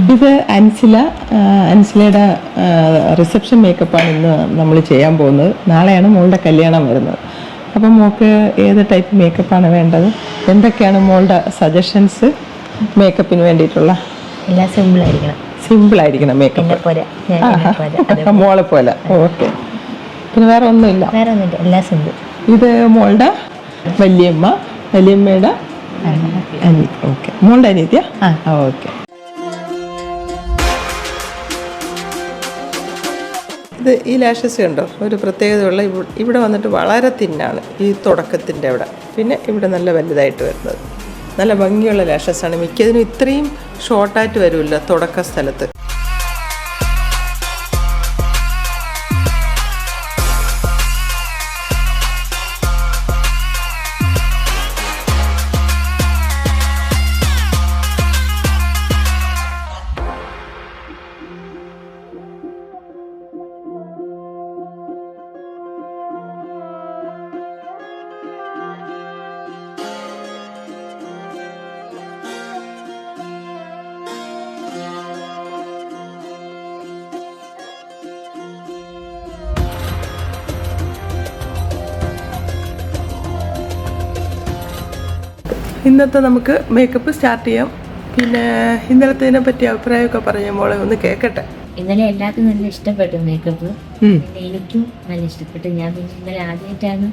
ഇത് അൻസിലയുടെ റിസപ്ഷൻ മേക്കപ്പാണ് ഇന്ന് നമ്മൾ ചെയ്യാൻ പോകുന്നത്. നാളെയാണ് മോളുടെ കല്യാണം വരുന്നത്. അപ്പം മോൾക്ക് ഏത് ടൈപ്പ് മേക്കപ്പാണ് വേണ്ടത്? എന്തൊക്കെയാണ് മോളുടെ സജഷൻസ് മേക്കപ്പിന് വേണ്ടിയിട്ടുള്ള? എല്ലാം സിമ്പിളായിരിക്കണം മേക്കപ്പ്, മോളെ പോലെ. ഓക്കെ. പിന്നെ വേറെ ഒന്നുമില്ല? എല്ലാം സിമ്പിൾ. ഇത് മോളുടെ വല്യമ്മയുടെ ഓക്കെ, മോളുടെ അനിയത്തിയാ? ഓക്കെ. ഇത് ഈ ലാഷസ് കണ്ടോ, ഒരു പ്രത്യേകതയുള്ള ഇവിടെ വന്നിട്ട് വളരെ തിന്നാണ് ഈ തുടക്കത്തിൻ്റെ അവിടെ, പിന്നെ ഇവിടെ നല്ല വലുതായിട്ട് വരുന്നത്. നല്ല ഭംഗിയുള്ള ലാഷസാണ്. മിക്കതിനും ഇത്രയും ഷോർട്ടായിട്ട് വരുമല്ലോ തുടക്ക സ്ഥലത്ത്. ഇന്നത്തെ നമുക്ക് മേക്കപ്പ് സ്റ്റാർട്ട് ചെയ്യാം. പിന്നെ ഇന്നലത്തേനെ പറ്റി അഭിപ്രായമൊക്കെ പറഞ്ഞ മോളെ ഒന്ന് കേൾക്കട്ടെ. ഇന്നലെ എല്ലാവർക്കും നല്ല ഇഷ്ടപ്പെട്ടു മേക്കപ്പ്. എനിക്കും നല്ല ഇഷ്ടപ്പെട്ടു. ഞാൻ പിന്നെ ഇന്നലെ ആദ്യമായിട്ടാണ്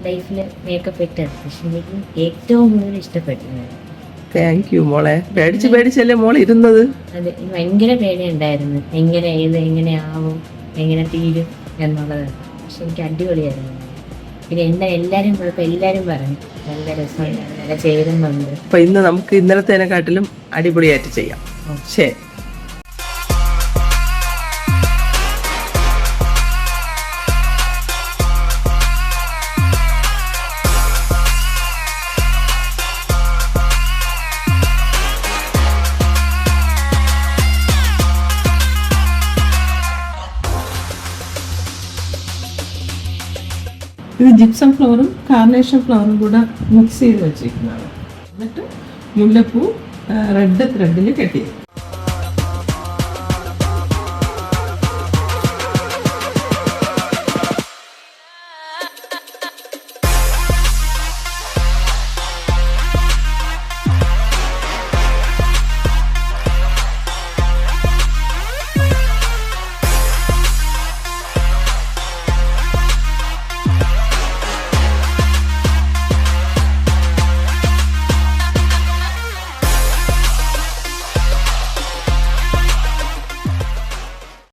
ലൈഫിൽ മേക്കപ്പ് ഇട്ടത്. പക്ഷെ എനിക്ക് ഏറ്റവും കൂടുതൽ ഇഷ്ടപ്പെട്ടു. താങ്ക് യു മോളെ. പേടിച്ചല്ലേ മോൾ ഇരുന്നത്? അതെ, ഭയങ്കര പേടിയുണ്ടായിരുന്നു. എങ്ങനെയാവും, എങ്ങനെ തീരും എന്നുള്ളത്. പക്ഷെ എനിക്ക് അടിപൊളിയായിരുന്നു. പിന്നെ എല്ലാവരും പറഞ്ഞു നല്ല രസമുണ്ട്, നല്ല ചേരുന്നുണ്ട്. അപ്പൊ ഇന്ന് നമുക്ക് ഇന്നലത്തേനെക്കാട്ടിലും അടിപൊളിയായിട്ട് ചെയ്യാം. ശരി. ഇത് ജിപ്സം ഫ്ലവറും കാർണേഷൻ ഫ്ലവറും കൂടെ മിക്സ് ചെയ്ത് വെച്ചിരിക്കുന്നതാണ്. എന്നിട്ട് മുല്ലപ്പൂ റെഡ് ത്രെഡിൽ കെട്ടിയത്.